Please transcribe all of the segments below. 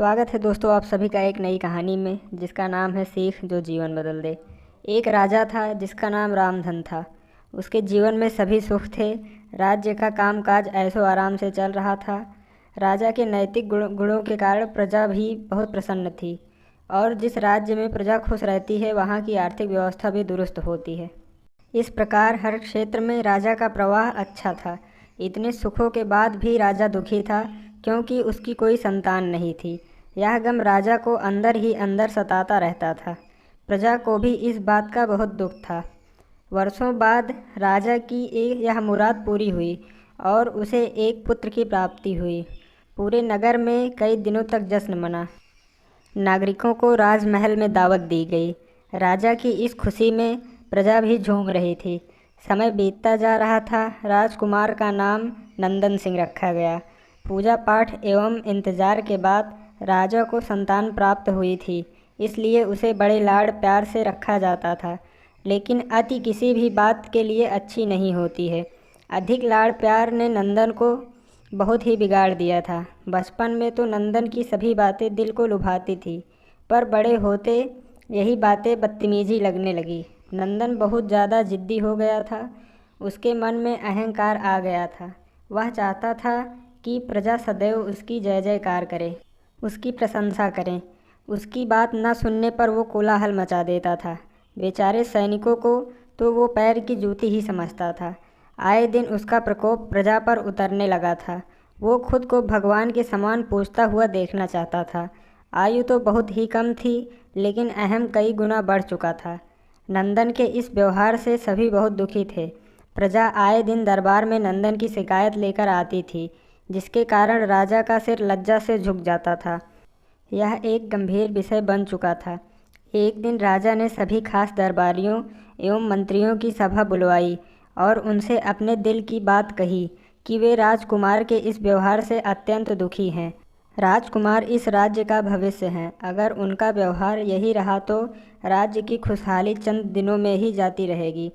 स्वागत है दोस्तों आप सभी का एक नई कहानी में जिसका नाम है सीख जो जीवन बदल दे। एक राजा था जिसका नाम रामधन था। उसके जीवन में सभी सुख थे। राज्य का कामकाज ऐशो आराम से चल रहा था। राजा के नैतिक गुणों के कारण प्रजा भी बहुत प्रसन्न थी और जिस राज्य में प्रजा खुश रहती है वहाँ की आर्थिक व्यवस्था भी दुरुस्त होती है। इस प्रकार हर क्षेत्र में राजा का प्रवाह अच्छा था। इतने सुखों के बाद भी राजा दुखी था क्योंकि उसकी कोई संतान नहीं थी। यह गम राजा को अंदर ही अंदर सताता रहता था। प्रजा को भी इस बात का बहुत दुख था। वर्षों बाद राजा की यह मुराद पूरी हुई और उसे एक पुत्र की प्राप्ति हुई। पूरे नगर में कई दिनों तक जश्न मना। नागरिकों को राजमहल में दावत दी गई। राजा की इस खुशी में प्रजा भी झूम रही थी। समय बीतता जा रहा था। राजकुमार का नाम नंदन सिंह रखा गया। पूजा पाठ एवं इंतजार के बाद राजा को संतान प्राप्त हुई थी, इसलिए उसे बड़े लाड़ प्यार से रखा जाता था। लेकिन अति किसी भी बात के लिए अच्छी नहीं होती है। अधिक लाड़ प्यार ने नंदन को बहुत ही बिगाड़ दिया था। बचपन में तो नंदन की सभी बातें दिल को लुभाती थी, पर बड़े होते यही बातें बदतमीजी लगने लगी। नंदन बहुत ज़्यादा जिद्दी हो गया था। उसके मन में अहंकार आ गया था। वह चाहता था कि प्रजा सदैव उसकी जय जयकार करे, उसकी प्रशंसा करें। उसकी बात न सुनने पर वो कोलाहल मचा देता था। बेचारे सैनिकों को तो वो पैर की जूती ही समझता था। आए दिन उसका प्रकोप प्रजा पर उतरने लगा था। वो खुद को भगवान के समान पूजता हुआ देखना चाहता था। आयु तो बहुत ही कम थी, लेकिन अहम कई गुना बढ़ चुका था। नंदन के इस व्यवहार से सभी बहुत दुखी थे। प्रजा आए दिन दरबार में नंदन की शिकायत लेकर आती थी, जिसके कारण राजा का सिर लज्जा से झुक जाता था। यह एक गंभीर विषय बन चुका था। एक दिन राजा ने सभी खास दरबारियों एवं मंत्रियों की सभा बुलवाई और उनसे अपने दिल की बात कही कि वे राजकुमार के इस व्यवहार से अत्यंत दुखी हैं। राजकुमार इस राज्य का भविष्य हैं। अगर उनका व्यवहार यही रहा तो राज्य की खुशहाली चंद दिनों में ही जाती रहेगी।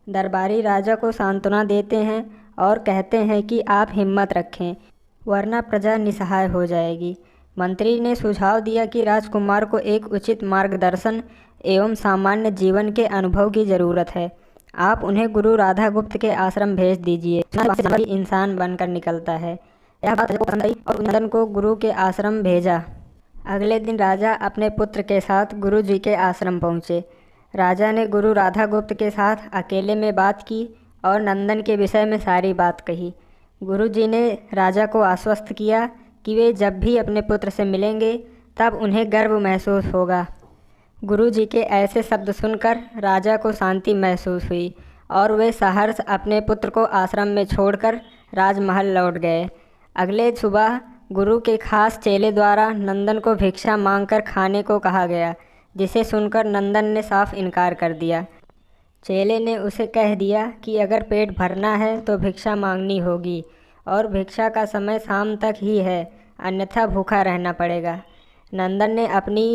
दरबारी राजा को सांत्वना देते हैं और कहते हैं कि आप हिम्मत रखें, वरना प्रजा निसहाय हो जाएगी। मंत्री ने सुझाव दिया कि राजकुमार को एक उचित मार्गदर्शन एवं सामान्य जीवन के अनुभव की ज़रूरत है। आप उन्हें गुरु राधा गुप्त के आश्रम भेज दीजिए। इंसान बनकर निकलता है। यह बात राजा को पसंद आई और नंदन को गुरु के आश्रम भेजा। अगले दिन राजा अपने पुत्र के साथ गुरु जी के आश्रम पहुँचे। राजा ने गुरु राधा गुप्त के साथ अकेले में बात की और नंदन के विषय में सारी बात कही। गुरु जी ने राजा को आश्वस्त किया कि वे जब भी अपने पुत्र से मिलेंगे तब उन्हें गर्व महसूस होगा। गुरु जी के ऐसे शब्द सुनकर राजा को शांति महसूस हुई और वे सहर्ष अपने पुत्र को आश्रम में छोड़कर राजमहल लौट गए। अगले सुबह गुरु के खास चेले द्वारा नंदन को भिक्षा मांगकर खाने को कहा गया, जिसे सुनकर नंदन ने साफ इनकार कर दिया। चेले ने उसे कह दिया कि अगर पेट भरना है तो भिक्षा मांगनी होगी और भिक्षा का समय शाम तक ही है, अन्यथा भूखा रहना पड़ेगा। नंदन ने अपनी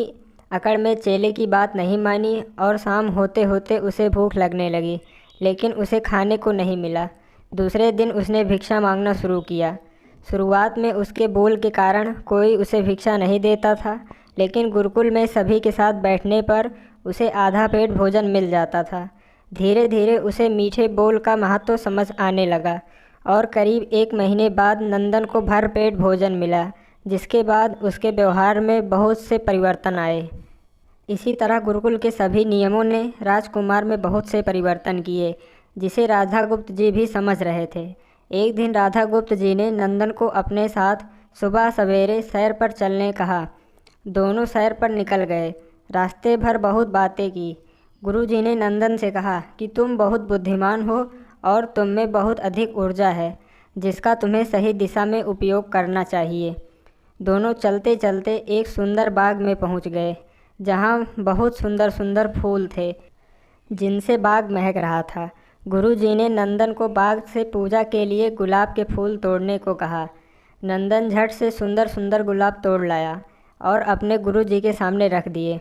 अकड़ में चेले की बात नहीं मानी और शाम होते होते उसे भूख लगने लगी, लेकिन उसे खाने को नहीं मिला। दूसरे दिन उसने भिक्षा मांगना शुरू किया। शुरुआत में उसके बोल के कारण कोई उसे भिक्षा नहीं देता था, लेकिन गुरुकुल में सभी के साथ बैठने पर उसे आधा पेट भोजन मिल जाता था। धीरे धीरे उसे मीठे बोल का महत्व समझ आने लगा और करीब 1 महीने बाद नंदन को भर पेट भोजन मिला, जिसके बाद उसके व्यवहार में बहुत से परिवर्तन आए। इसी तरह गुरुकुल के सभी नियमों ने राजकुमार में बहुत से परिवर्तन किए, जिसे राधागुप्त जी भी समझ रहे थे। एक दिन राधागुप्त जी ने नंदन को अपने साथ सुबह सवेरे सैर पर चलने कहा। दोनों सैर पर निकल गए। रास्ते भर बहुत बातें की। गुरुजी ने नंदन से कहा कि तुम बहुत बुद्धिमान हो और तुम में बहुत अधिक ऊर्जा है, जिसका तुम्हें सही दिशा में उपयोग करना चाहिए। दोनों चलते चलते एक सुंदर बाग में पहुंच गए, जहां बहुत सुंदर सुंदर फूल थे, जिनसे बाग महक रहा था। गुरुजी ने नंदन को बाग से पूजा के लिए गुलाब के फूल तोड़ने को कहा। नंदन झट से सुंदर सुंदर गुलाब तोड़ लाया और अपने गुरुजी के सामने रख दिए।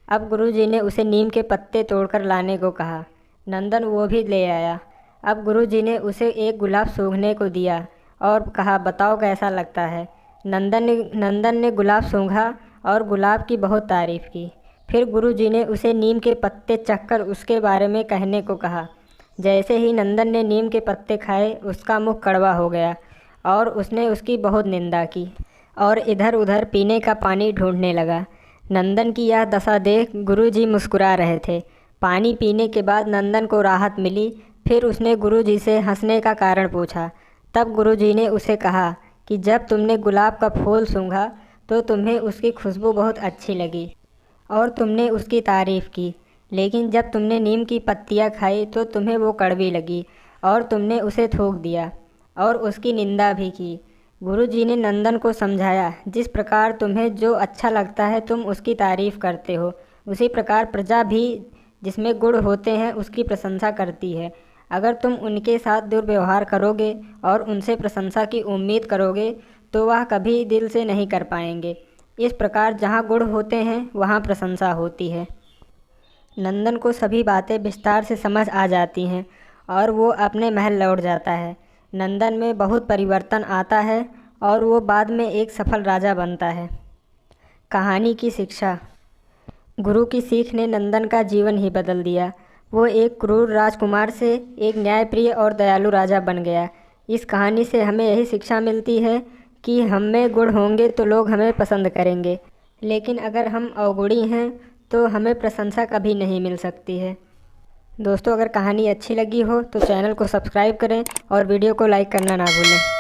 अब गुरुजी ने उसे नीम के पत्ते तोड़कर लाने को कहा। नंदन वो भी ले आया। अब गुरुजी ने उसे एक गुलाब सूंघने को दिया और कहा, बताओ कैसा लगता है। नंदन ने गुलाब सूंघा और गुलाब की बहुत तारीफ़ की। फिर गुरुजी ने उसे नीम के पत्ते चखकर उसके बारे में कहने को कहा। जैसे ही नंदन ने नीम के पत्ते खाए उसका मुँह कड़वा हो गया और उसने उसकी बहुत निंदा की और इधर उधर पीने का पानी ढूंढने लगा। नंदन की यह दशा देख गुरुजी मुस्कुरा रहे थे। पानी पीने के बाद नंदन को राहत मिली। फिर उसने गुरुजी से हंसने का कारण पूछा। तब गुरुजी ने उसे कहा कि जब तुमने गुलाब का फूल सूंघा तो तुम्हें उसकी खुशबू बहुत अच्छी लगी और तुमने उसकी तारीफ़ की, लेकिन जब तुमने नीम की पत्तियाँ खाई तो तुम्हें वो कड़वी लगी और तुमने उसे थूक दिया और उसकी निंदा भी की। गुरुजी ने नंदन को समझाया, जिस प्रकार तुम्हें जो अच्छा लगता है तुम उसकी तारीफ़ करते हो, उसी प्रकार प्रजा भी जिसमें गुण होते हैं उसकी प्रशंसा करती है। अगर तुम उनके साथ दुर्व्यवहार करोगे और उनसे प्रशंसा की उम्मीद करोगे तो वह कभी दिल से नहीं कर पाएंगे। इस प्रकार जहाँ गुण होते हैं वहाँ प्रशंसा होती है। नंदन को सभी बातें विस्तार से समझ आ जाती हैं और वो अपने महल लौट जाता है। नंदन में बहुत परिवर्तन आता है और वो बाद में एक सफल राजा बनता है। कहानी की शिक्षा। गुरु की सीख ने नंदन का जीवन ही बदल दिया। वो एक क्रूर राजकुमार से एक न्यायप्रिय और दयालु राजा बन गया। इस कहानी से हमें यही शिक्षा मिलती है कि हम में गुण होंगे तो लोग हमें पसंद करेंगे, लेकिन अगर हम अवगुणी हैं तो हमें प्रशंसा कभी नहीं मिल सकती है। दोस्तों, अगर कहानी अच्छी लगी हो तो चैनल को सब्सक्राइब करें और वीडियो को लाइक करना ना भूलें।